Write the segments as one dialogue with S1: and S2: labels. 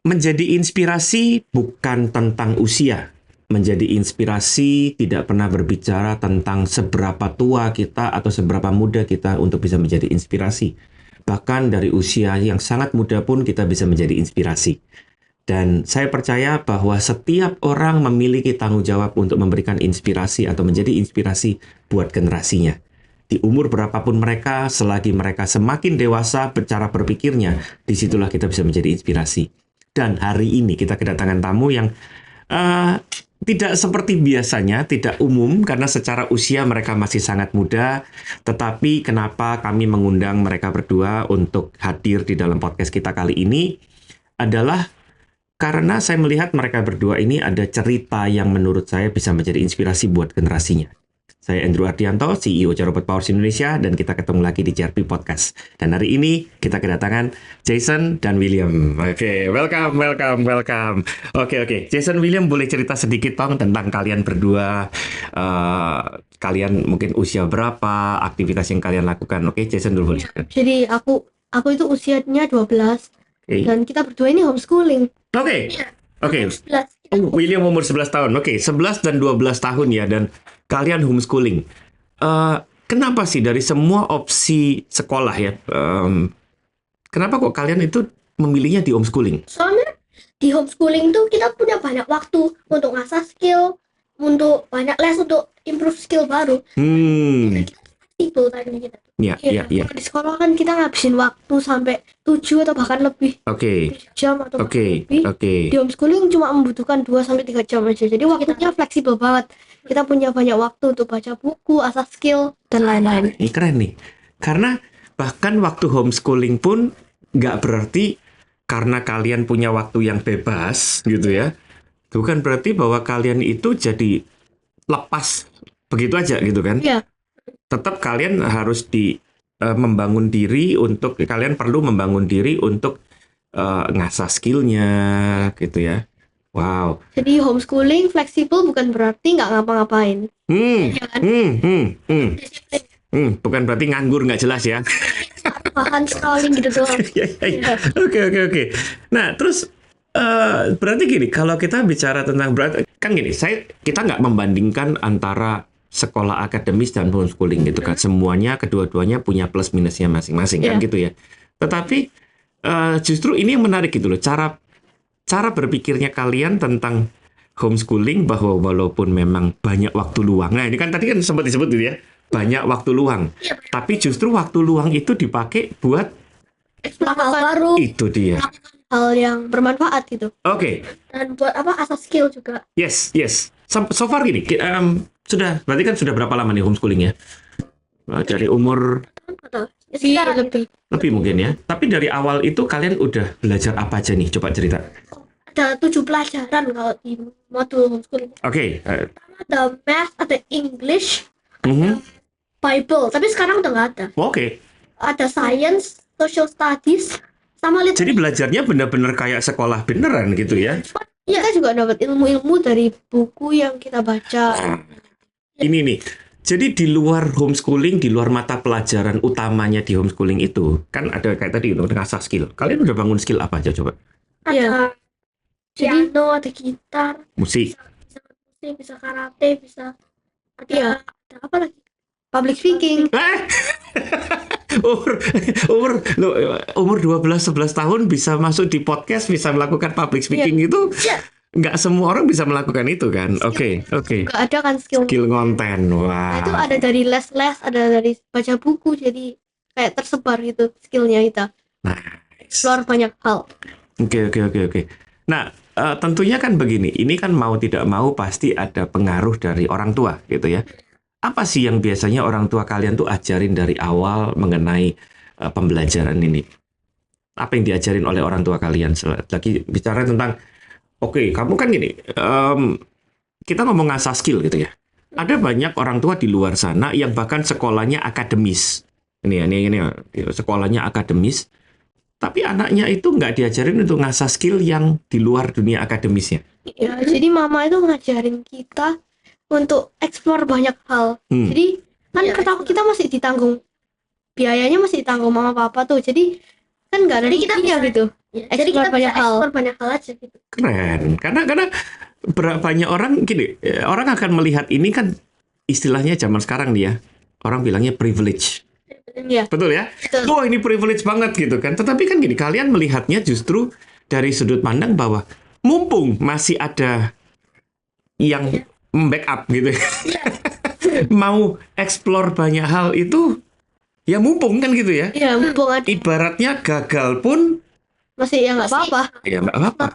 S1: menjadi inspirasi bukan tentang usia. Menjadi inspirasi tidak pernah berbicara tentang seberapa tua kita atau seberapa muda kita untuk bisa menjadi inspirasi. Bahkan dari usia yang sangat muda pun kita bisa menjadi inspirasi. Dan saya percaya bahwa setiap orang memiliki tanggung jawab untuk memberikan inspirasi atau menjadi inspirasi buat generasinya. Di umur berapapun mereka, selagi mereka semakin dewasa cara berpikirnya, disitulah kita bisa menjadi inspirasi. Dan hari ini kita kedatangan tamu yang tidak seperti biasanya, tidak umum karena secara usia mereka masih sangat muda. Tetapi kenapa kami mengundang mereka berdua untuk hadir di dalam podcast kita kali ini adalah karena saya melihat mereka berdua ini ada cerita yang menurut saya bisa menjadi inspirasi buat generasinya. Saya Andrew Ardianto, CEO Robot Powers Indonesia, dan kita ketemu lagi di JRP Podcast. Dan hari ini kita kedatangan Jason dan William. Oke, welcome. Oke. Jason, William, boleh cerita sedikit Tong tentang kalian berdua? Kalian mungkin usia berapa, aktivitas yang kalian lakukan? Oke, Jason dulu boleh.
S2: Jadi aku itu usianya 12.
S1: Okay.
S2: Dan kita berdua ini homeschooling.
S1: Oke.
S2: Ya,
S1: William umur 11 tahun. Oke, 11 dan 12 tahun ya, dan kalian homeschooling. Kenapa sih dari semua opsi sekolah ya, kenapa kok kalian itu memilihnya di homeschooling?
S2: Soalnya di homeschooling tuh kita punya banyak waktu untuk ngasah skill, untuk banyak les untuk improve skill baru. Itu tadi kita.
S1: Ya.
S2: Di sekolah kan kita ngabisin waktu sampai 7 atau bahkan lebih. Jam atau lebih. Di homeschooling cuma membutuhkan 2 sampai 3 jam aja. Jadi waktunya fleksibel banget. Kita punya banyak waktu untuk baca buku, asah skill dan lain-lain.
S1: Ini keren nih. Karena bahkan waktu homeschooling pun nggak berarti karena kalian punya waktu yang bebas gitu ya. Bukan berarti bahwa kalian itu jadi lepas begitu aja gitu kan?
S2: Iya.
S1: Tetap kalian harus membangun diri untuk, kalian perlu membangun diri untuk ngasah skillnya gitu ya. Wow.
S2: Jadi homeschooling fleksibel bukan berarti nggak ngapa-ngapain. Ya kan?
S1: Bukan berarti nganggur nggak jelas ya.
S2: Makan scrolling gitu doang.
S1: Oke. Nah terus berarti gini, kalau kita bicara tentang kan gini, kita nggak membandingkan antara sekolah akademis dan homeschooling gitu kan. Semuanya, kedua-duanya punya plus minusnya masing-masing kan gitu ya. Tetapi justru ini yang menarik gitu loh, cara berpikirnya kalian tentang homeschooling, bahwa walaupun memang banyak waktu luang. Nah ini kan tadi kan sempat disebut gitu ya, banyak waktu luang. Tapi justru waktu luang itu dipakai buat
S2: hal baru.
S1: Itu dia.
S2: Hal yang bermanfaat gitu.
S1: Oke.
S2: Dan buat asah skill juga.
S1: Yes. So far gini, berarti kan sudah berapa lama nih homeschooling ya? Dari umur
S2: sekitar
S1: lebih mungkin ya. Tapi dari awal itu kalian udah belajar apa aja nih? Coba cerita.
S2: Ada 7 pelajaran kalau di modul homeschooling.
S1: Oke.
S2: Ada math, ada English, ada Bible. Tapi sekarang udah nggak ada.
S1: Oke.
S2: Ada science, social studies, sama literature.
S1: Jadi belajarnya benar-benar kayak sekolah beneran gitu ya?
S2: Iya, kita juga dapat ilmu-ilmu dari buku yang kita baca.
S1: Ini nih. Jadi di luar homeschooling, di luar mata pelajaran utamanya di homeschooling itu, kan ada kayak tadi untuk ngasah skill. Kalian udah bangun skill apa aja coba?
S2: Ada piano, ada gitar,
S1: musik,
S2: bisa karate, bisa ada apa lagi? Public speaking.
S1: umur 12-11 tahun bisa masuk di podcast, bisa melakukan public speaking itu. Nggak semua orang bisa melakukan itu kan. Oke.
S2: Nggak ada kan skill
S1: konten. Wah.
S2: Itu ada dari les-les, ada dari baca buku, jadi kayak tersebar gitu skillnya kita.
S1: Nice.
S2: Keluar banyak hal.
S1: Oke. Nah, tentunya kan begini, ini kan mau tidak mau pasti ada pengaruh dari orang tua gitu ya. Apa sih yang biasanya orang tua kalian tuh ajarin dari awal mengenai pembelajaran ini? Apa yang diajarin oleh orang tua kalian? Lagi bicara tentang, oke, kamu kan gini, kita ngomong ngasah skill gitu ya. Ada banyak orang tua di luar sana yang bahkan sekolahnya akademis. Ini sekolahnya akademis, tapi anaknya itu nggak diajarin untuk ngasah skill yang di luar dunia akademisnya.
S2: Ya, jadi mama itu ngajarin kita untuk explore banyak hal. Jadi kan kita masih ditanggung, biayanya masih ditanggung mama papa tuh. Jadi kan nggak ada ruginya gitu. Ya, jadi kita banyak hal aja gitu.
S1: Keren. Karena banyak orang gini, orang akan melihat ini kan istilahnya zaman sekarang nih ya. Orang bilangnya privilege.
S2: Ya.
S1: Betul ya? Betul. Wah, ini privilege banget gitu kan. Tetapi kan gini, kalian melihatnya justru dari sudut pandang bahwa mumpung masih ada yang backup gitu. Mau explore banyak hal itu ya mumpung kan gitu ya.
S2: Iya, mumpung ada.
S1: Ibaratnya gagal pun
S2: masih ya nggak apa-apa.
S1: Ya nggak apa-apa.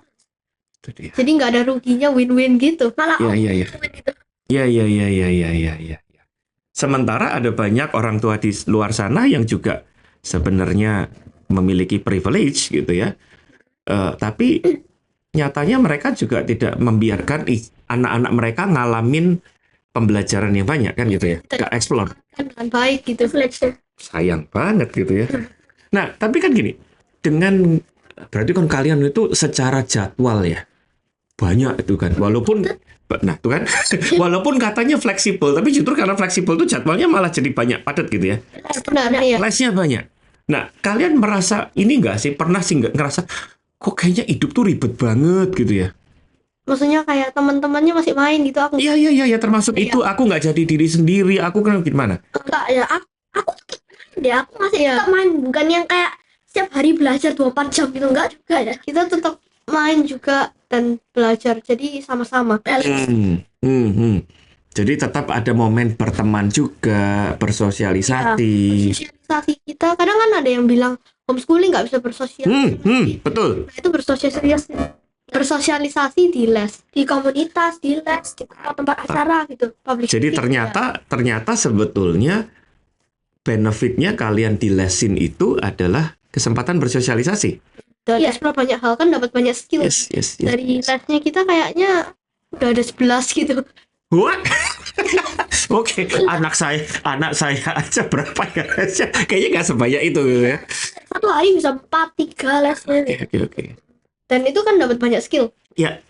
S2: Jadi nggak ada ruginya, win-win gitu. Malah
S1: iya. Iya. Sementara ada banyak orang tua di luar sana yang juga sebenarnya memiliki privilege gitu ya. Tapi nyatanya mereka juga tidak membiarkan anak-anak mereka ngalamin pembelajaran yang banyak kan gitu ya. Nggak explore.
S2: Kan baik gitu.
S1: Sayang banget gitu ya. Nah, tapi kan gini, berarti kan kalian itu secara jadwal ya. Banyak itu kan. Walaupun walaupun katanya fleksibel, tapi justru karena fleksibel itu jadwalnya malah jadi banyak padat gitu ya.
S2: Sebenarnya ya.
S1: Lesnya banyak. Nah, kalian merasa ini nggak sih? Pernah sih nggak ngerasa kok kayaknya hidup tuh ribet banget gitu ya?
S2: Maksudnya kayak teman-temannya masih main gitu aku.
S1: Iya, termasuk itu aku nggak jadi diri sendiri. Aku kan gimana?
S2: Enggak ya, aku aku masih tetap main, bukan yang kayak setiap hari belajar 24 jam gitu, enggak juga ya. Kita tetap main juga dan belajar, jadi sama-sama.
S1: Jadi tetap ada momen berteman juga, bersosialisasi.
S2: Ya, bersosialisasi kita kadang kan ada yang bilang homeschooling nggak bisa bersosialisasi.
S1: Betul.
S2: Nah, itu bersosialisasi di les, di komunitas, di les, di tempat acara gitu.
S1: Jadi ternyata sebetulnya benefitnya kalian di lesin itu adalah kesempatan bersosialisasi.
S2: Dan explore banyak hal kan, dapat banyak skill.
S1: Yes.
S2: Dari lesnya kita kayaknya udah ada 11 gitu.
S1: What? Oke, anak saya aja berapa ya lesnya? Kayaknya nggak sebanyak itu ya.
S2: Satu hari bisa 4-3 lesnya.
S1: Oke.
S2: Dan itu kan dapat banyak skill.
S1: Iya.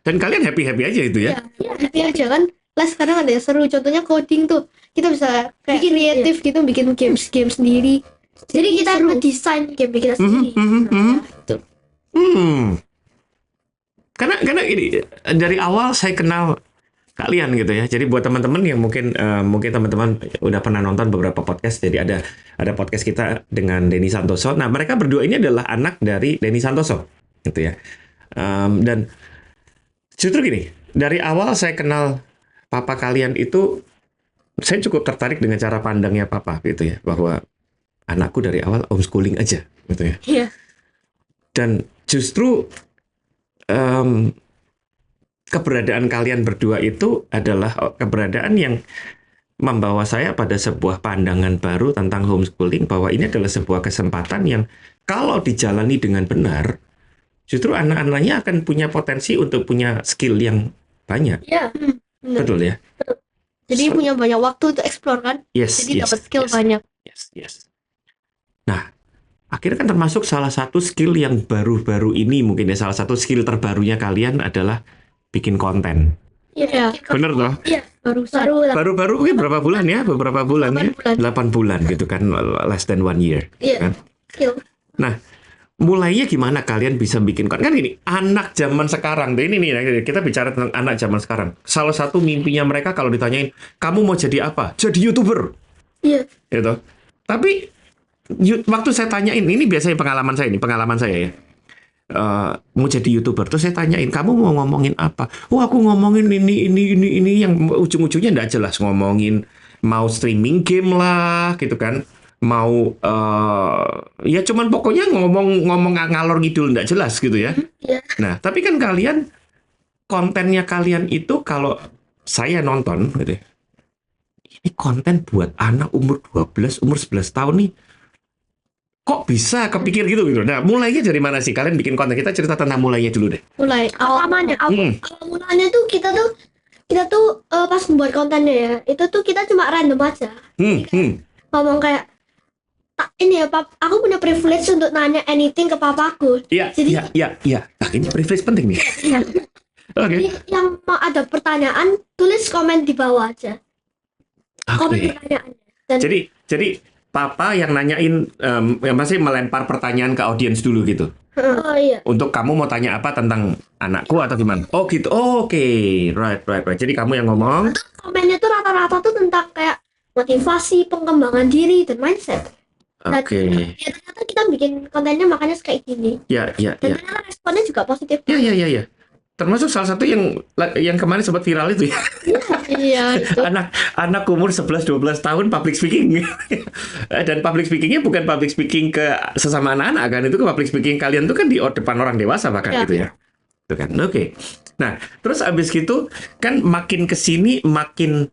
S1: Dan kalian happy aja itu ya?
S2: Iya, happy aja kan. Les kadang ada yang seru, contohnya coding tuh. Kita bisa kayak kreatif gitu, bikin game sendiri. Jadi kita desain game kita sendiri. Gitu.
S1: Karena ini dari awal saya kenal kalian gitu ya. Jadi buat teman-teman yang mungkin teman-teman udah pernah nonton beberapa podcast. Jadi ada podcast kita dengan Denny Santoso. Nah, mereka berdua ini adalah anak dari Denny Santoso gitu ya. Dan justru gini, dari awal saya kenal papa kalian itu, saya cukup tertarik dengan cara pandangnya papa gitu ya, bahwa anakku dari awal homeschooling aja gitu ya.
S2: Iya.
S1: Dan justru keberadaan kalian berdua itu adalah keberadaan yang membawa saya pada sebuah pandangan baru tentang homeschooling, bahwa ini adalah sebuah kesempatan yang kalau dijalani dengan benar, justru anak-anaknya akan punya potensi untuk punya skill yang banyak.
S2: Iya.
S1: Betul ya?
S2: Jadi punya banyak waktu untuk explore kan? Jadi dapat skill banyak.
S1: Yes. Nah, akhirnya kan termasuk salah satu skill yang baru-baru ini, mungkin ya salah satu skill terbarunya kalian adalah bikin konten.
S2: Iya.
S1: Bener toh?
S2: Iya.
S1: Baru mungkin berapa bulan ya? Beberapa bulan ya? 8 bulan gitu kan, less than 1 year.
S2: Iya.
S1: Kan? Nah, mulainya gimana kalian bisa bikin konten? Kan gini, anak zaman sekarang, ini nih kita bicara tentang anak zaman sekarang. Salah satu mimpinya mereka kalau ditanyain, kamu mau jadi apa? Jadi YouTuber.
S2: Iya.
S1: Gitu. Tapi waktu saya tanyain, ini biasanya pengalaman saya ya. Mau jadi YouTuber, terus saya tanyain, kamu mau ngomongin apa? Oh, aku ngomongin ini yang ujung-ujungnya nggak jelas, ngomongin mau streaming game lah, gitu kan? Mau ya cuman pokoknya ngomong ngalor ngidul nggak jelas gitu ya. Nah, tapi kan kalian kontennya kalian itu kalau saya nonton gitu ya, ini konten buat anak umur 12, umur 11 tahun nih. Kok bisa kepikir gitu? Nah, mulainya dari mana sih kalian bikin konten? Kita cerita tentang mulainya dulu deh.
S2: Awal mulanya tuh kita tuh pas buat kontennya ya, itu tuh kita cuma random aja. Ngomong kayak, ini ya Pap, aku punya privilege untuk nanya anything ke papaku.
S1: Iya. Nah, ini privilege penting nih.
S2: Iya.
S1: Oke.
S2: Jadi yang mau ada pertanyaan, tulis komen di bawah aja. Komen pertanyaannya.
S1: Jadi papa yang nanyain, yang masih melempar pertanyaan ke audiens dulu gitu.
S2: Oh iya.
S1: Untuk kamu mau tanya apa tentang anakku atau gimana? Oh gitu. Oh, oke. Right. Jadi kamu yang ngomong.
S2: Komennya tuh rata-rata tuh tentang kayak motivasi, pengembangan diri, dan mindset.
S1: Oke.
S2: Ya ternyata kita bikin kontennya makanya kayak gini.
S1: Ya.
S2: Dan ternyata responnya juga positif.
S1: Ya. Termasuk salah satu yang kemarin sempat viral itu ya.
S2: Iya, itu.
S1: Anak umur 11-12 tahun public speaking. Dan public speakingnya bukan public speaking ke sesama anak-anak kan, itu ke public speaking kalian tuh kan di depan orang dewasa bahkan gitu ya. Itu kan. Oke. Nah, terus abis gitu kan makin kesini makin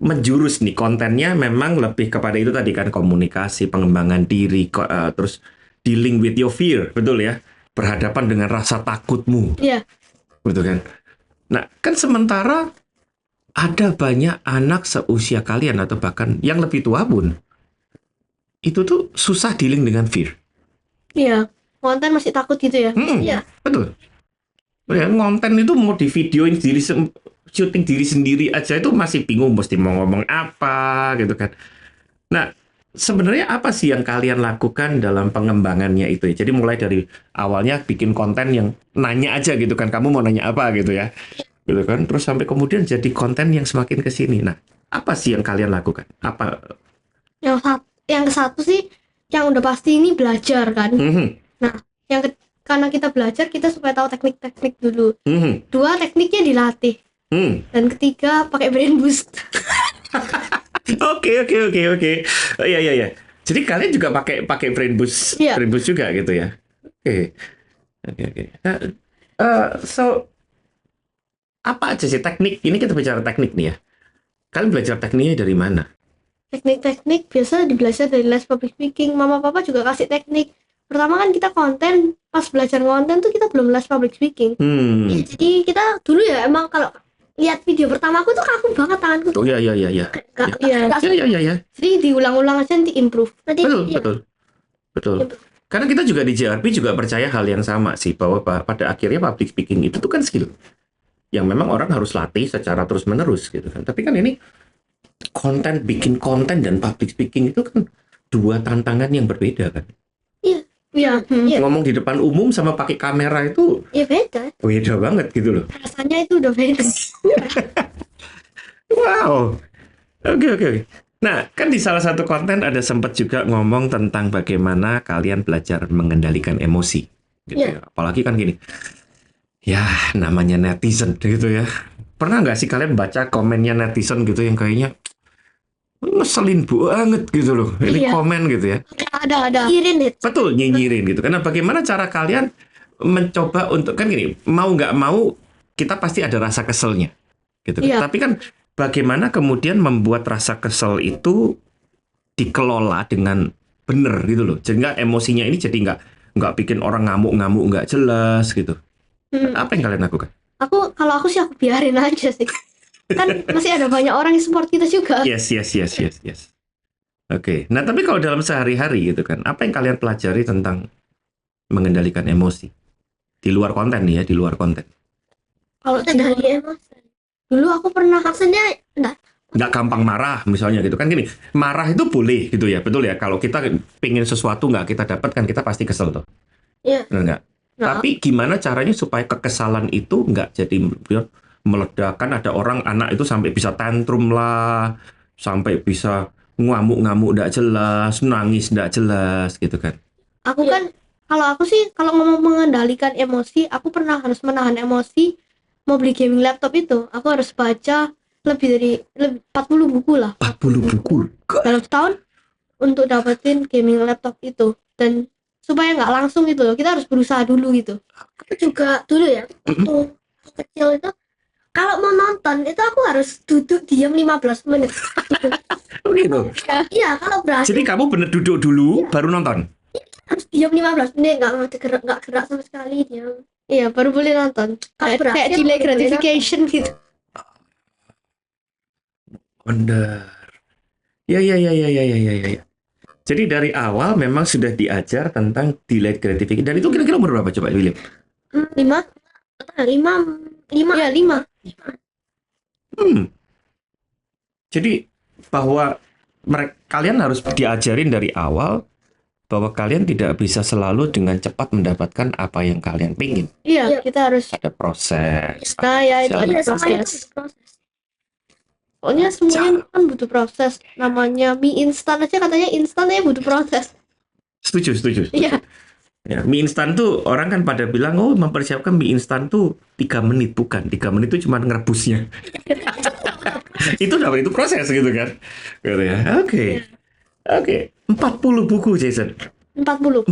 S1: menjurus nih kontennya, memang lebih kepada itu tadi kan, komunikasi, pengembangan diri, terus dealing with your fear, betul ya? Berhadapan dengan rasa takutmu.
S2: Iya.
S1: Betul kan? Nah, kan sementara ada banyak anak seusia kalian atau bahkan yang lebih tua pun itu tuh susah dealing dengan fear.
S2: Iya, konten masih takut gitu ya. Iya.
S1: Betul. Ya, konten itu mau di videoin diri, syuting diri sendiri aja itu masih bingung mesti mau ngomong apa gitu kan. Nah, sebenarnya apa sih yang kalian lakukan dalam pengembangannya itu ya? Jadi mulai dari awalnya bikin konten yang nanya aja gitu kan, kamu mau nanya apa gitu ya, gitu kan. Terus sampai kemudian jadi konten yang semakin ke sini. Nah, apa sih yang kalian lakukan? Apa?
S2: Yang ke satu sih, yang udah pasti ini belajar kan. Nah, karena kita belajar, kita supaya tahu teknik-teknik dulu. Dua, tekniknya dilatih. Dan ketiga, pakai brain boost.
S1: Oke. Oh, iya. Jadi kalian juga pakai brain boost, brain boost juga gitu ya. Oke. So apa aja sih teknik? Ini kita bicara teknik nih ya. Kalian belajar tekniknya dari mana?
S2: Teknik-teknik biasa belajar dari les public speaking. Mama papa juga kasih teknik. Pertama kan kita konten, pas belajar konten tuh kita belum les public speaking. Ya, jadi kita dulu ya emang kalau lihat video pertama aku tuh kaku banget tanganku.
S1: Oh iya.
S2: Iya. Jadi diulang-ulang aja nanti improve.
S1: Betul. Karena kita juga di JRP juga percaya hal yang sama sih, bahwa pada akhirnya public speaking itu tuh kan skill yang memang orang harus latih secara terus-menerus gitu kan. Tapi kan ini bikin konten dan public speaking itu kan dua tantangan yang berbeda kan.
S2: Iya.
S1: Ngomong di depan umum sama pakai kamera itu beda banget gitu loh.
S2: Rasanya itu udah beda.
S1: Wow. Oke. Nah, kan di salah satu konten ada sempat juga ngomong tentang bagaimana kalian belajar mengendalikan emosi gitu ya. Apalagi kan gini, ya namanya netizen gitu ya. Pernah nggak sih kalian baca komennya netizen gitu yang kayaknya ngeselin banget gitu loh, ini komen gitu ya.
S2: Ada nyinyirin itu.
S1: Betul, nyinyirin gitu. Karena bagaimana cara kalian mencoba untuk, kan gini, mau nggak mau kita pasti ada rasa keselnya gitu kan. Tapi kan bagaimana kemudian membuat rasa kesel itu dikelola dengan benar gitu loh, sehingga emosinya ini jadi nggak bikin orang ngamuk-ngamuk nggak jelas gitu. Apa yang kalian lakukan?
S2: Kalau aku sih aku biarin aja sih. Kan masih ada banyak orang yang support kita juga.
S1: Yes. Oke. Nah, tapi kalau dalam sehari-hari gitu kan, apa yang kalian pelajari tentang mengendalikan emosi di luar konten nih ya, di luar konten?
S2: Kalau dari emosi, dulu aku pernah maksudnya
S1: nggak gampang marah misalnya gitu kan. Gini, marah itu boleh gitu ya, betul ya. Kalau kita pingin sesuatu nggak kita dapatkan, kita pasti kesel tuh.
S2: Iya.
S1: Benar nggak? Tapi gimana caranya supaya kekesalan itu nggak jadi meledak? Kan ada orang, anak itu sampai bisa tantrum lah, sampai bisa ngamuk-ngamuk nggak jelas, nangis nggak jelas gitu kan.
S2: Kalau aku sih kalau ngomong mengendalikan emosi, aku pernah harus menahan emosi. Mau beli gaming laptop itu, aku harus baca lebih dari 40 buku lah.
S1: 40 buku?
S2: Dalam setahun untuk dapetin gaming laptop itu. Dan supaya nggak langsung gitu loh, kita harus berusaha dulu gitu. Aku juga dulu ya, waktu kecil itu kalau mau nonton itu aku harus duduk diam 15 menit.
S1: Gitu.
S2: Iya, kalau berhasil.
S1: Jadi kamu bener duduk dulu baru nonton?
S2: Harus diam 15 menit, nggak gerak sama sekali, diam. Iya, baru boleh nonton. Kayak delay gratification gitu.
S1: Bener. Ya. Jadi dari awal memang sudah diajar tentang delayed gratification. Dan itu kira-kira umur berapa coba, William?
S2: 5.
S1: Jadi bahwa kalian harus diajarin dari awal bahwa kalian tidak bisa selalu dengan cepat mendapatkan apa yang kalian pingin.
S2: Iya, kita harus
S1: ada proses.
S2: Nah, ya itu ada proses. Pokoknya semuanya kan butuh proses. Namanya mie instan aja katanya instan ya butuh proses.
S1: Setuju.
S2: Iya.
S1: Ya, mie instan tuh orang kan pada bilang, oh mempersiapkan mie instan tuh 3 menit. Bukan, 3 menit itu cuma ngerebusnya. itu proses gitu kan. Gitu ya. Oke. 40 buku Jason.
S2: 40.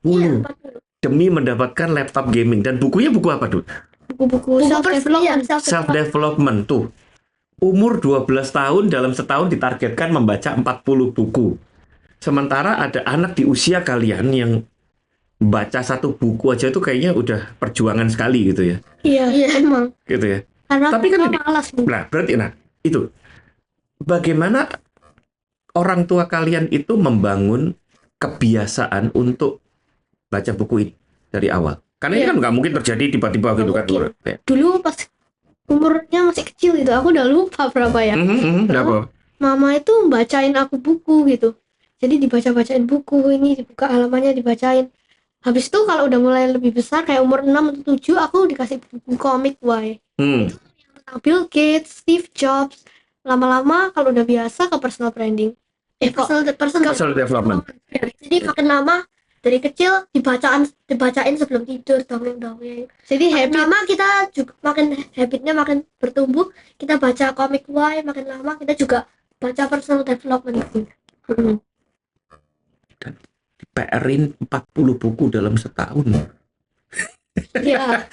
S1: Iya, 40. Demi mendapatkan laptop gaming. Dan bukunya buku apa tuh?
S2: Buku
S1: self-development tuh. Umur 12 tahun dalam setahun ditargetkan membaca 40 buku. Sementara ada anak di usia kalian yang baca 1 buku aja itu kayaknya udah perjuangan sekali gitu ya.
S2: Iya emang.
S1: Gitu ya.
S2: Karena
S1: tapi kan ini,
S2: malas.
S1: Nah, berarti itu. Bagaimana orang tua kalian itu membangun kebiasaan untuk baca buku ini dari awal? Karena ini kan nggak mungkin terjadi tiba-tiba gitu kan.
S2: Dulu pas umurnya masih kecil gitu, aku udah lupa berapa ya. Mama itu bacain aku buku gitu. Jadi dibaca-bacain buku ini, dibuka halamannya dibacain. Habis itu kalau udah mulai lebih besar kayak umur 6 atau 7 aku dikasih buku komik Why. Tentang Bill Gates, Steve Jobs. Lama-lama kalau udah biasa ke personal branding. Personal development. Jadi makin lama dari kecil dibacain sebelum tidur dongeng-dongeng. Jadi lama kita juga habitnya makin bertumbuh. Kita baca komik Why, makin lama kita juga baca personal development.
S1: Dan PR-in 40 buku dalam setahun.
S2: Ya.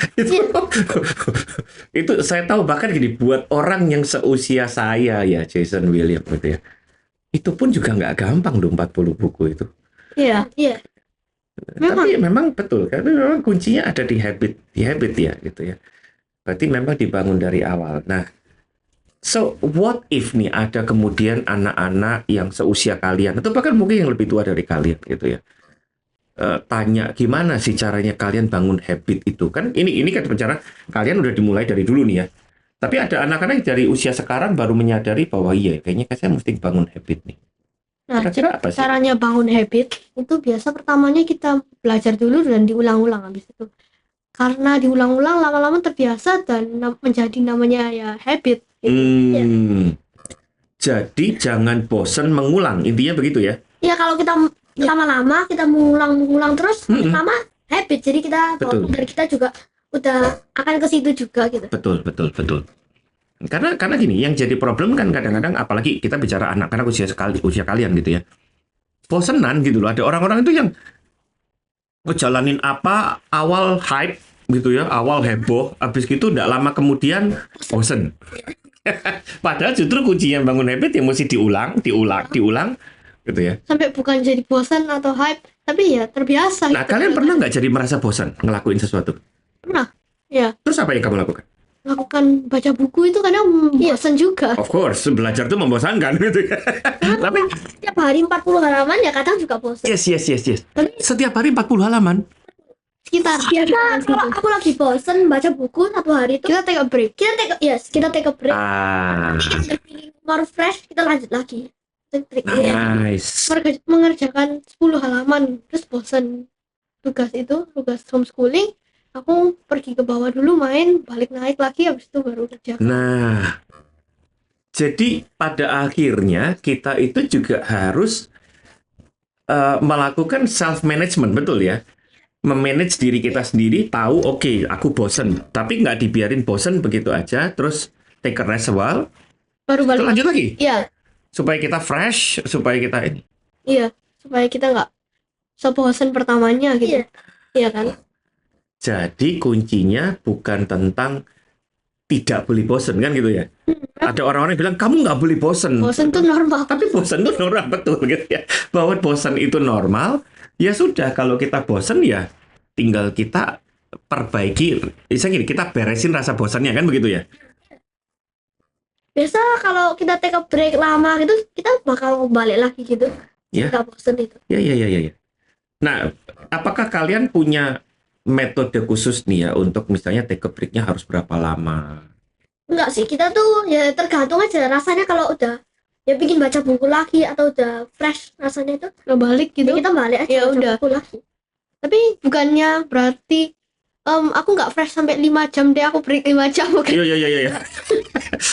S1: Itu saya tahu bahkan gini, buat orang yang seusia saya ya, Jason William gitu ya. Itu pun juga nggak gampang dong 40 buku itu.
S2: Iya.
S1: Tapi memang betul, karena memang kuncinya ada di habit ya gitu ya. Berarti memang dibangun dari awal. Nah, so what if nih ada kemudian anak-anak yang seusia kalian atau bahkan mungkin yang lebih tua dari kalian gitu ya. Tanya gimana sih caranya kalian bangun habit itu kan ini kan bicara kalian udah dimulai dari dulu nih ya. Tapi ada anak-anak dari usia sekarang baru menyadari bahwa iya kayaknya saya mesti bangun habit nih.
S2: Nah, apa sih? Caranya bangun habit itu biasa pertamanya kita belajar dulu dan diulang-ulang habis itu. Karena diulang-ulang lama-lama terbiasa dan menjadi namanya ya habit.
S1: Ya. Jadi jangan bosan mengulang, intinya begitu ya.
S2: Ya kalau kita lama-lama kita mengulang terus lama habit. Jadi dari kita juga udah akan ke situ juga gitu.
S1: Betul. Karena gini, yang jadi problem kan kadang-kadang apalagi kita bicara anak-anak usia kalian gitu ya. Bosenan gitu loh. Ada orang-orang itu yang ngejalanin apa awal hype gitu ya, awal heboh, habis gitu udah lama kemudian bosen. Padahal justru kuncinya bangun habit yang mesti diulang gitu ya.
S2: Sampai bukan jadi bosan atau hype, tapi ya terbiasa.
S1: Nah, kalian pernah nggak jadi merasa bosan ngelakuin sesuatu?
S2: Pernah, ya.
S1: Terus apa yang kamu lakukan?
S2: Lakukan baca buku itu kadang bosan juga.
S1: Of course, belajar itu membosankan gitu ya. Tapi
S2: setiap hari 40 halaman ya kadang juga bosan.
S1: Yes. Tapi, setiap hari 40 halaman?
S2: Sekitar. Kalau aku lagi bosan baca buku 1 hari itu kita take a break. Kita take a break. More fresh, kita lanjut lagi.
S1: Nice.
S2: Mengerjakan 10 halaman terus bosan tugas homeschooling, aku pergi ke bawah dulu main, balik naik lagi, habis itu baru kerja.
S1: Nah, jadi pada akhirnya kita itu juga harus melakukan self management, betul ya? Memanage diri kita sendiri, tahu oke, aku bosan, tapi nggak dibiarin bosan begitu aja, terus take a rest a while,
S2: baru balik
S1: lanjut lagi.
S2: Iya.
S1: Supaya kita fresh, supaya kita ini.
S2: Iya, supaya kita nggak sebosan pertamanya gitu. Iya kan?
S1: Jadi kuncinya bukan tentang tidak boleh bosan kan gitu ya. Ada orang-orang yang bilang kamu nggak boleh bosan.
S2: Bosan itu normal.
S1: Tapi bosan itu normal, betul gitu ya. Bahwa bosan itu normal, ya sudah kalau kita bosan ya tinggal kita perbaiki. Misalnya gini, kita beresin rasa bosannya kan begitu ya.
S2: Biasa kalau kita take a break lama gitu, kita bakal balik lagi gitu.
S1: Ya.
S2: Kita bosan itu.
S1: Ya. Nah, apakah kalian punya metode khusus nih ya untuk misalnya take a break-nya harus berapa lama?
S2: Enggak sih, kita tuh ya tergantung aja rasanya. Kalau udah ya bikin baca buku lagi atau udah fresh rasanya itu nggak balik gitu, ya kita balik aja, ya udah buku lagi. Tapi bukannya berarti aku nggak fresh sampai 5 jam deh, aku break 5 jam.
S1: Iya.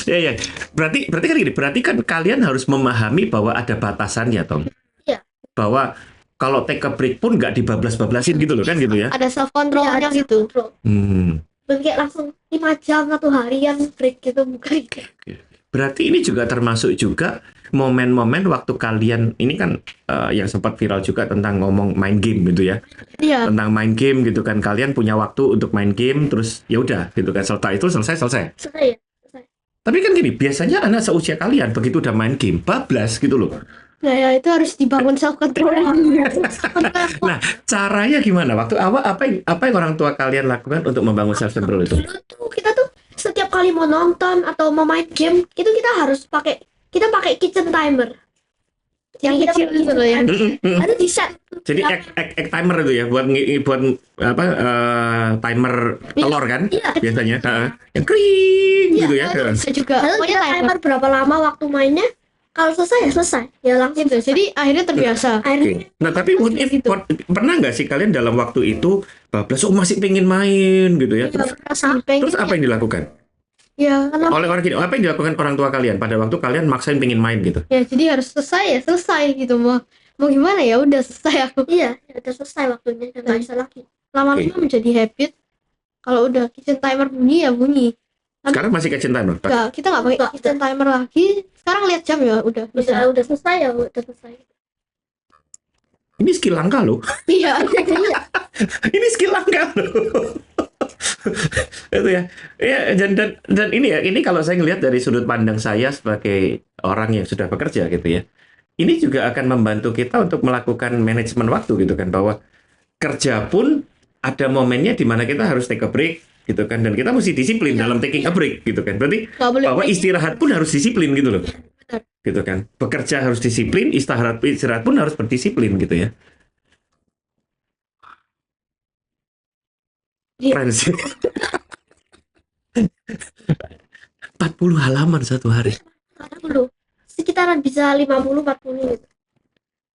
S1: Iya. Berarti kan gini, berarti kan kalian harus memahami bahwa ada batasannya, Tom.
S2: Iya.
S1: Bahwa kalau take a break pun nggak dibablas-bablasin gitu loh kan gitu ya.
S2: Ada self controlnya ya, gitu. Bukan kayak langsung 5 jam 1 harian break gitu, bukan.
S1: Berarti ini juga termasuk juga momen-momen waktu kalian ini kan yang sempat viral juga tentang ngomong main game gitu ya.
S2: Iya.
S1: Tentang main game gitu kan, kalian punya waktu untuk main game terus ya udah gitu kan, setelah itu selesai.
S2: Selesai.
S1: Tapi kan gini, biasanya anak seusia kalian begitu udah main game bablas gitu loh.
S2: Nah ya itu harus dibangun self control.
S1: Nah caranya gimana? Waktu awal apa yang orang tua kalian lakukan untuk membangun self control itu?
S2: Dulu tuh kita tuh setiap kali mau nonton atau mau main game itu kita harus pakai kitchen timer yang kecil gitu loh ya. Itu di set.
S1: Jadi egg timer itu ya buat apa timer telur kan?
S2: Iya,
S1: biasanya yang kring gitu ya.
S2: Bisa juga. Pokoknya timer berapa lama waktu mainnya. Kalau selesai ya selesai, ya langsung gitu. Jadi akhirnya terbiasa.
S1: Okay. Nah tapi gitu. Pernah nggak sih kalian dalam waktu itu bablas masih pengen main gitu ya? Terus apa yang dilakukan?
S2: Ya,
S1: oleh orang gini, apa yang dilakukan orang tua kalian pada waktu kalian maksain pengen main gitu?
S2: Ya jadi harus selesai gitu, mau gimana ya udah selesai aku. Iya, ya udah selesai waktunya, nggak bisa lagi. Lama-lama menjadi habit. Kalau udah kitchen timer bunyi ya bunyi.
S1: Sekarang masih kitchen timer?
S2: Enggak, kita nggak pakai kitchen timer lagi. Sekarang lihat jam ya udah selesai ya udah selesai.
S1: Ini skill langka loh.
S2: Iya.
S1: Ini skill langka loh. Itu ya. Dan ini kalau saya ngelihat dari sudut pandang saya sebagai orang yang sudah bekerja gitu ya. Ini juga akan membantu kita untuk melakukan manajemen waktu gitu kan, bahwa kerja pun ada momennya di mana kita harus take a break gitu kan, dan kita mesti disiplin dalam taking a break gitu kan. Berarti bahwa istirahat pun harus disiplin gitu loh. Gitu kan. Bekerja harus disiplin, istirahat pun harus berdisiplin gitu ya. Keren sih. 40 halaman satu hari.
S2: 40. Sekitaran bisa 50-40 gitu.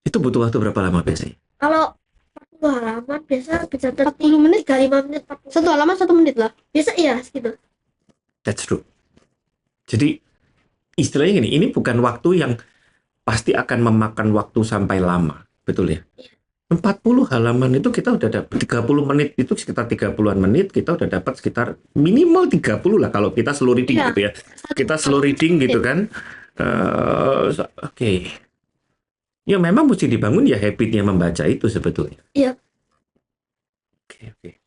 S1: Itu butuh waktu berapa lama biasanya?
S2: Kalau 40 halaman biasa bisa 40 menit, 35 menit, 40. Satu halaman 1 menit lah. Biasa iya segitu.
S1: That's true. Jadi istilahnya gini, ini bukan waktu yang pasti akan memakan waktu sampai lama, betul ya? 40 halaman itu kita udah dapat 30 menit, itu sekitar 30-an menit kita udah dapat sekitar minimal 30 lah kalau kita slow reading gitu ya. Kita slow reading gitu kan. Oke. Ya memang mesti dibangun ya habitnya membaca itu sebetulnya.
S2: Iya.
S1: Oke.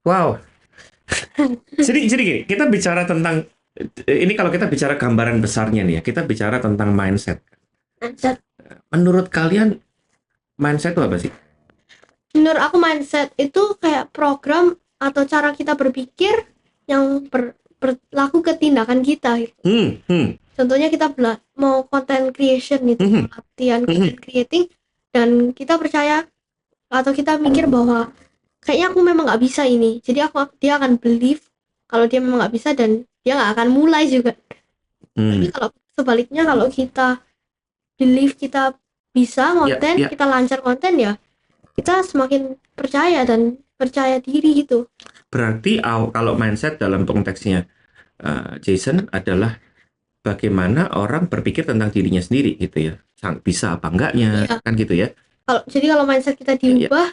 S1: Wow. Jadi gini, kita bicara tentang ini kalau kita bicara gambaran besarnya nih ya, kita bicara tentang mindset. Menurut kalian mindset itu apa sih?
S2: Menurut aku mindset itu kayak program atau cara kita berpikir yang berlaku ke tindakan kita gitu. Contohnya kita mau content creation gitu, latihan content creating, dan kita percaya atau kita mikir bahwa kayaknya aku memang nggak bisa ini, jadi dia akan believe kalau dia memang nggak bisa dan dia nggak akan mulai juga. Tapi kalau sebaliknya, kalau kita believe kita bisa konten, kita lancar konten, ya kita semakin percaya dan percaya diri gitu.
S1: Berarti kalau mindset dalam konteksnya Jason adalah bagaimana orang berpikir tentang dirinya sendiri gitu ya, bisa apa enggaknya, kan gitu ya.
S2: Jadi kalau mindset kita diubah,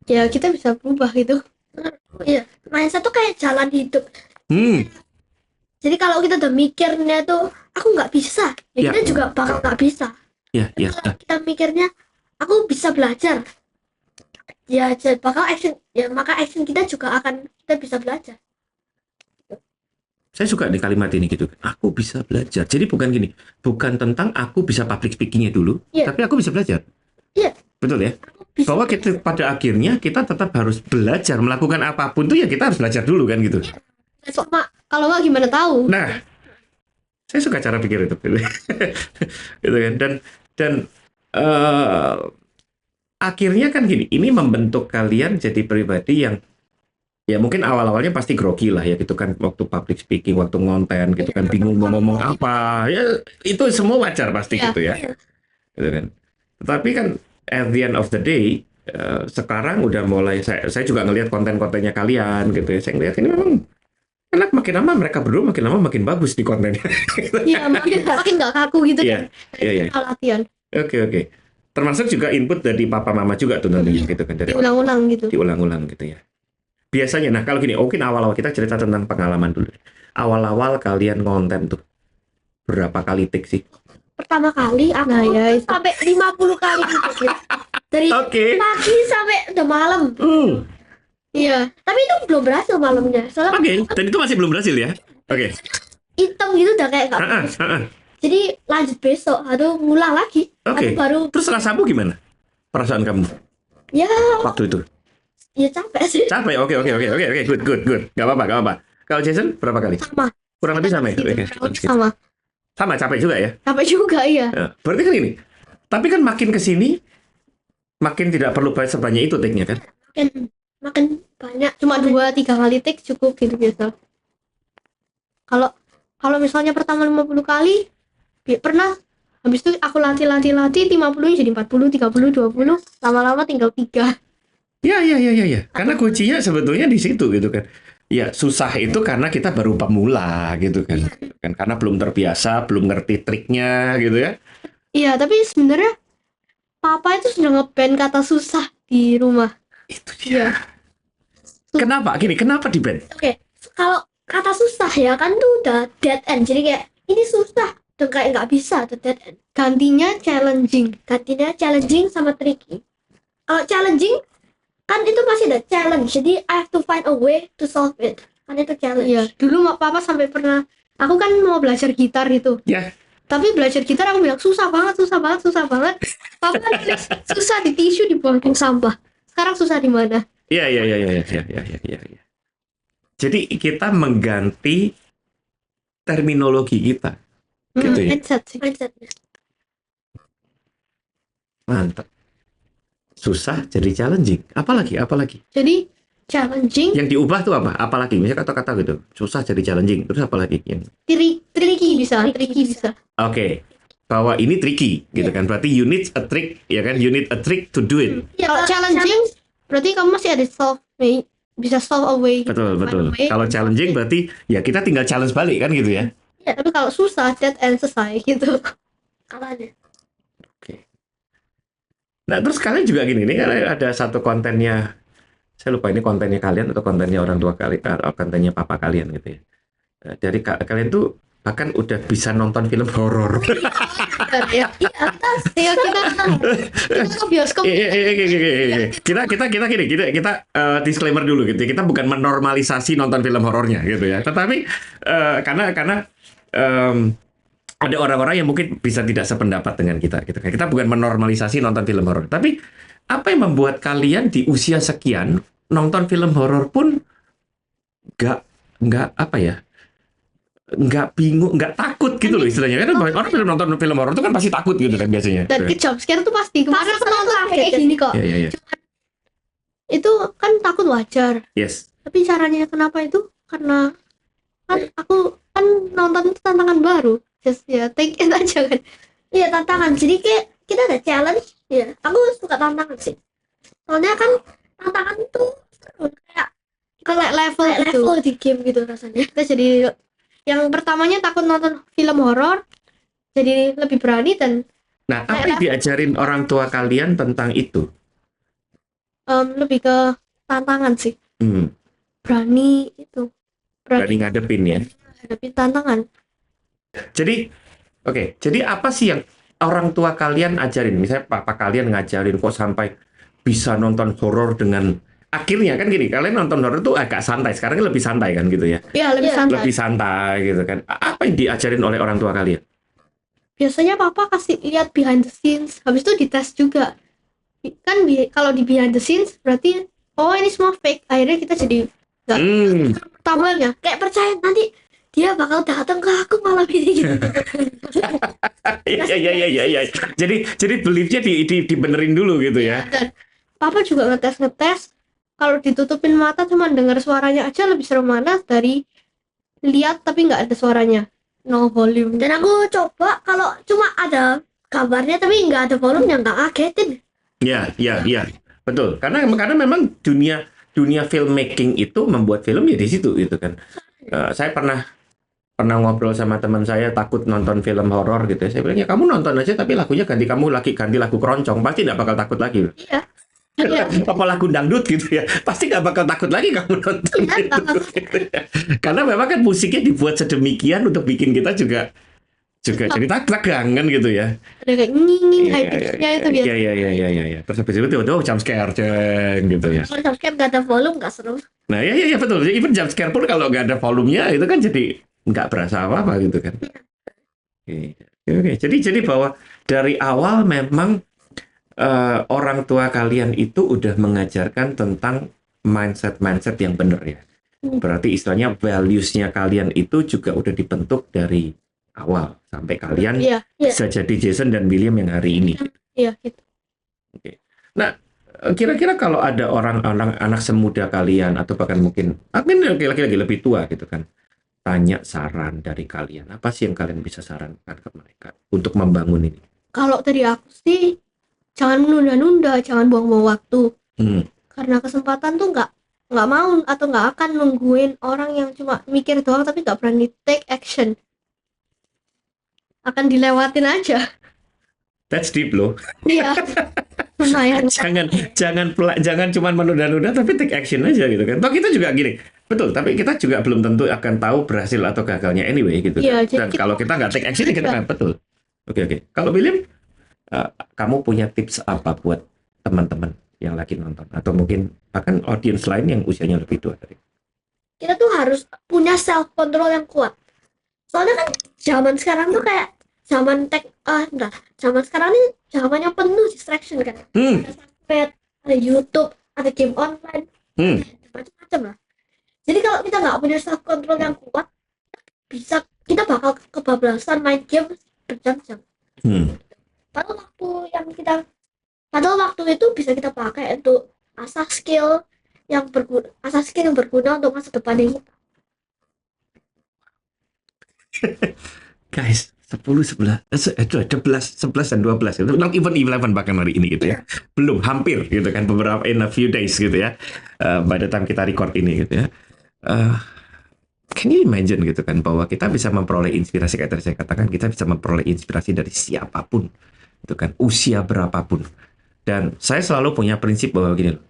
S2: ya kita bisa berubah gitu. Iya, mindset tuh kayak jalan hidup. Jadi kalau kita udah mikirnya tuh aku nggak bisa, ya kita juga bakal nggak bisa. Kalau kita mikirnya aku bisa belajar, ya bakal action, ya maka action kita juga akan kita bisa belajar.
S1: Saya suka di kalimat ini gitu, aku bisa belajar. Jadi bukan gini, bukan tentang aku bisa public speakingnya dulu, tapi aku bisa belajar.
S2: Iya.
S1: Betul ya? Bahwa kita pada akhirnya kita tetap harus belajar, melakukan apapun tuh ya kita harus belajar dulu kan gitu. Kalau nggak gimana tahu? Nah, saya suka cara pikir itu, gitu kan. Dan akhirnya kan gini, ini membentuk kalian jadi pribadi yang Ya mungkin awal-awalnya pasti grogi lah ya gitu kan, waktu public speaking, waktu ngonten gitu kan, bingung mau ngomong apa. Ya itu semua wajar pasti gitu ya. Gitu kan. Tetapi kan at the end of the day, sekarang udah mulai saya juga ngelihat konten-kontennya kalian gitu ya. Saya ngelihat ini memang enak, makin lama mereka berdua makin lama makin bagus di kontennya.
S2: Iya, makin nggak kaku gitu
S1: Iya,
S2: kan.
S1: iya, iya.
S2: Latihan.
S1: Oke. Termasuk juga input dari papa mama juga tuh nantinya gitu kan, dari
S2: Diulang-ulang gitu.
S1: Diulang-ulang gitu ya. Biasanya, nah kalau gini, mungkin awal-awal kita cerita tentang pengalaman dulu. Awal-awal kalian konten tuh berapa kali take sih?
S2: Pertama kali sampai 50 kali gitu. Dari pagi sampai udah malam. Iya, tapi itu belum berhasil malamnya.
S1: Oke, dan itu masih belum berhasil ya? Oke.
S2: Hitam gitu udah kayak nggak berhasil. Jadi lanjut besok, atau ngulang lagi.
S1: Oke. Terus rasamu gimana? Perasaan kamu?
S2: Ya.
S1: Waktu itu?
S2: Ya capek sih.
S1: Capek, oke. Good. Gak apa-apa. Kalau Jason berapa kali?
S2: Sama.
S1: Kurang lebih sama ya? Sama, capek juga ya?
S2: Capek juga, iya.
S1: Ya, berarti kan ini. Tapi kan makin kesini, makin tidak perlu sebanyak itu take-nya kan?
S2: Makin banyak. Cuma 2-3 kali take cukup gitu biasa. Kalau misalnya pertama 50 kali, pernah habis itu aku latih 50 jadi 40, 30, 20, lama-lama tinggal 3.
S1: Ya. Karena kuncinya sebetulnya di situ gitu kan. Ya susah itu karena kita baru pemula gitu kan. Karena belum terbiasa, belum ngerti triknya gitu ya.
S2: Iya, tapi sebenarnya papa itu sudah nge-ban kata susah di rumah.
S1: Itu dia. Kenapa? Kenapa di ban?
S2: Oke, kalau kata susah ya kan tuh udah dead end. Jadi kayak ini susah, udah kayak nggak bisa, udah dead end. Gantinya challenging sama tricky. Kalau challenging kan itu masih ada challenge, jadi I have to find a way to solve it. Kan itu challenge. Iya, dulu papa sampai pernah, aku kan mau belajar gitar gitu.
S1: Ya.
S2: Tapi belajar gitar aku bilang susah banget. Papa susah di tisu dibuang sampah. Sekarang susah di mana?
S1: Iya. Jadi kita mengganti terminologi kita. Gitu ya.
S2: Mindsetnya.
S1: Mantap. Susah jadi challenging. Apalagi?
S2: Jadi challenging.
S1: Yang diubah tuh apa? Apalagi? Misalnya kata-kata gitu. Susah jadi challenging. Terus apalagi yang?
S2: Tricky bisa.
S1: Oke. Bahwa ini tricky, gitu kan? Berarti you need a trick, ya kan? You need a trick to do it.
S2: Kalau challenging, berarti kamu masih ada bisa solve a way.
S1: Betul. Kalau challenging berarti ya kita tinggal challenge balik kan gitu ya?
S2: Ya, tapi kalau susah, dead end selesai gitu. Kalahnya.
S1: Nah terus kalian juga gini, ini ada satu kontennya, saya lupa ini kontennya kalian atau kontennya orang tua kalian, atau kontennya papa kalian gitu ya. Jadi kalian tuh bahkan udah bisa nonton film horor.
S2: Iya, kita ke bioskop.
S1: Kita disclaimer dulu gitu. Kita bukan menormalisasi nonton film horornya gitu ya. Tetapi karena ada orang-orang yang mungkin bisa tidak sependapat dengan kita gitu. Kita bukan menormalisasi nonton film horor. Tapi apa yang membuat kalian di usia sekian nonton film horor pun nggak apa ya? Nggak bingung, nggak takut gitu loh istilahnya. Karena orang nonton film horor itu kan pasti takut gitu kan biasanya.
S2: Dan ke jump scare tuh pasti. Kemarin aku nonton kayak gini kok.
S1: Iya.
S2: Itu kan takut wajar.
S1: Yes.
S2: Tapi caranya kenapa itu? Karena kan aku kan nonton itu tantangan baru. Just ya take it aja kan. Iya, tantangan. Jadi kayak kita ada challenge. Ya, aku suka tantangan sih. Soalnya kan tantangan itu kayak level di game gitu rasanya. Kita jadi yang pertamanya takut nonton film horor, jadi lebih berani dan.
S1: Nah, apa yang diajarin orang tua kalian tentang itu?
S2: Lebih ke tantangan sih. Berani itu.
S1: Berani ngadepin ya.
S2: Ngadepin tantangan.
S1: Jadi apa sih yang orang tua kalian ajarin? Misalnya papa kalian ngajarin kok sampai bisa nonton horor dengan akhirnya kan gini, kalian nonton horor tuh agak santai. Sekarang lebih santai kan gitu ya?
S2: Iya, lebih
S1: santai gitu kan. Apa yang diajarin oleh orang tua kalian?
S2: Biasanya papa kasih lihat behind the scenes, habis itu dites juga. Kan kalau di behind the scenes berarti ini semua fake. Akhirnya kita jadi pertamanya kayak percaya nanti dia bakal datang ke aku malam ini gitu.
S1: Iya. Jadi beliefnya dibenerin dulu gitu ya.
S2: Dan papa juga ngetes kalau ditutupin mata cuma dengar suaranya aja lebih serem mana dari lihat tapi nggak ada suaranya, no volume. Dan aku coba kalau cuma ada gambarnya tapi nggak ada volume yang nggak ngagetin.
S1: Ya, betul. Karena memang dunia filmmaking itu membuat film ya di situ gitu kan. Saya pernah ngobrol sama teman saya takut nonton film horor gitu ya. Saya bilang ya kamu nonton aja tapi lagunya ganti lagu keroncong, pasti nggak bakal takut lagi.
S2: Iya.
S1: Apa lagu dangdut gitu ya, pasti nggak bakal takut lagi kamu nonton gitu ya. Karena memang kan musiknya dibuat sedemikian untuk bikin kita juga jadi tegangan gitu ya.
S2: Ada kayak nging high pitch-nya itu biasa.
S1: Iya. Terus habis itu jump scare gitu ya.
S2: Kalau jump scare nggak ada volume nggak seru.
S1: Nah iya betul. Even jump scare pun kalau nggak ada volumenya itu kan jadi nggak berasa apa-apa gitu kan. Oke. Jadi bahwa dari awal memang orang tua kalian itu udah mengajarkan tentang mindset yang benar ya. Berarti istilahnya values-nya kalian itu juga udah dibentuk dari awal sampai kalian bisa jadi Jason dan William yang hari ini.
S2: Iya gitu.
S1: Oke. Nah, kira-kira kalau ada orang-orang anak semuda kalian atau bahkan mungkin laki-laki lebih tua gitu kan, tanya saran dari kalian, apa sih yang kalian bisa sarankan ke mereka untuk membangun ini?
S2: Kalau dari aku sih, jangan menunda-nunda, jangan buang-buang waktu. Karena kesempatan tuh nggak mau atau nggak akan nungguin orang yang cuma mikir doang tapi nggak berani take action. Akan dilewatin aja.
S1: That's deep loh.
S2: Iya. Lumayan.
S1: Jangan cuma menunda-nunda tapi take action aja gitu kan. Toh kita juga gini. Betul, tapi kita juga belum tentu akan tahu berhasil atau gagalnya anyway gitu.
S2: Iya,
S1: Dan kalau kita nggak take action kita kan betul. Oke. Kalau William, kamu punya tips apa buat teman-teman yang lagi nonton atau mungkin bahkan audiens lain yang usianya lebih tua dari?
S2: Kita tuh harus punya self control yang kuat. Soalnya kan zaman sekarang tuh kayak zaman sekarang ini zaman yang penuh distraction kan. Ada sosmed, ada YouTube, ada game online, macam-macam lah. Jadi kalau kita nggak punya self control yang kuat, kita bakal kebablasan main game berjam-jam. Padahal waktu itu bisa kita pakai untuk asah skill yang berguna untuk masa depan kita.
S1: Guys, 10, 11 dan 12 itu not even 11 bahkan hari ini gitu ya. Belum, hampir gitu kan, beberapa in a few days gitu ya. By the time kita record ini gitu ya. Can you imagine gitu kan bahwa kita bisa memperoleh inspirasi, kayak tadi saya katakan, kita bisa memperoleh inspirasi dari siapapun itu kan, usia berapapun. Dan saya selalu punya prinsip bahwa gini loh,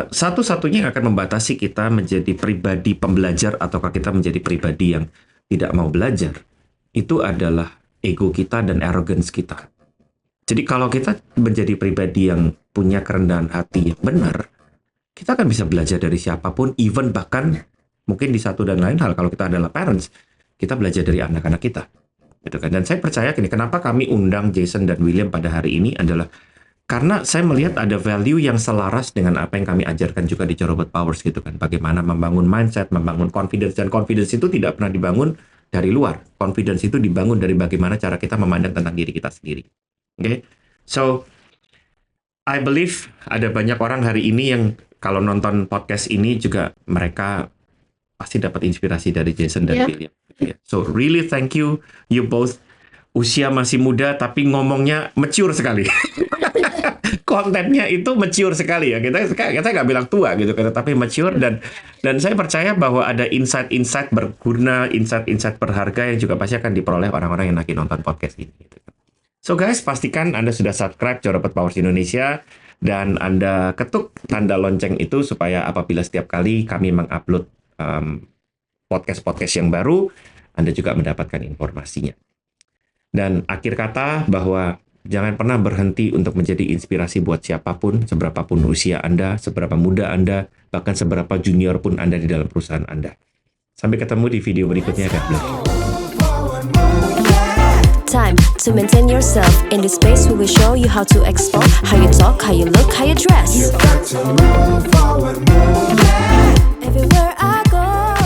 S1: satu-satunya yang akan membatasi kita menjadi pribadi pembelajar ataukah kita menjadi pribadi yang tidak mau belajar itu adalah ego kita dan arrogance kita. Jadi kalau kita menjadi pribadi yang punya kerendahan hati yang benar, kita akan bisa belajar dari siapapun, even bahkan mungkin di satu dan lain hal kalau kita adalah parents, kita belajar dari anak-anak kita. Gitu kan. Dan saya percaya gini, kenapa kami undang Jason dan William pada hari ini adalah karena saya melihat ada value yang selaras dengan apa yang kami ajarkan juga di Corobot Powers gitu kan. Bagaimana membangun mindset, membangun confidence, dan confidence itu tidak pernah dibangun dari luar. Confidence itu dibangun dari bagaimana cara kita memandang tentang diri kita sendiri. Oke. So I believe ada banyak orang hari ini yang kalau nonton podcast ini juga mereka pasti dapat inspirasi dari Jason dan William. So really thank you both. Usia masih muda tapi ngomongnya mature sekali. Kontennya itu mature sekali ya. Kita nggak bilang tua gitu kan, tapi mature dan saya percaya bahwa ada insight berguna, insight berharga yang juga pasti akan diperoleh orang-orang yang lagi nonton podcast ini. Gitu. So guys, pastikan Anda sudah subscribe Corobot Powers Indonesia dan Anda ketuk tanda lonceng itu supaya apabila setiap kali kami mengupload podcast-podcast yang baru, Anda juga mendapatkan informasinya. Dan akhir kata bahwa jangan pernah berhenti untuk menjadi inspirasi buat siapapun, seberapapun usia Anda, seberapa muda Anda, bahkan seberapa junior pun Anda di dalam perusahaan Anda. Sampai ketemu di video berikutnya.
S3: Time to maintain yourself. In this space we will show you how to explore how you talk, how you look, how you dress. You got to move forward, move. Everywhere I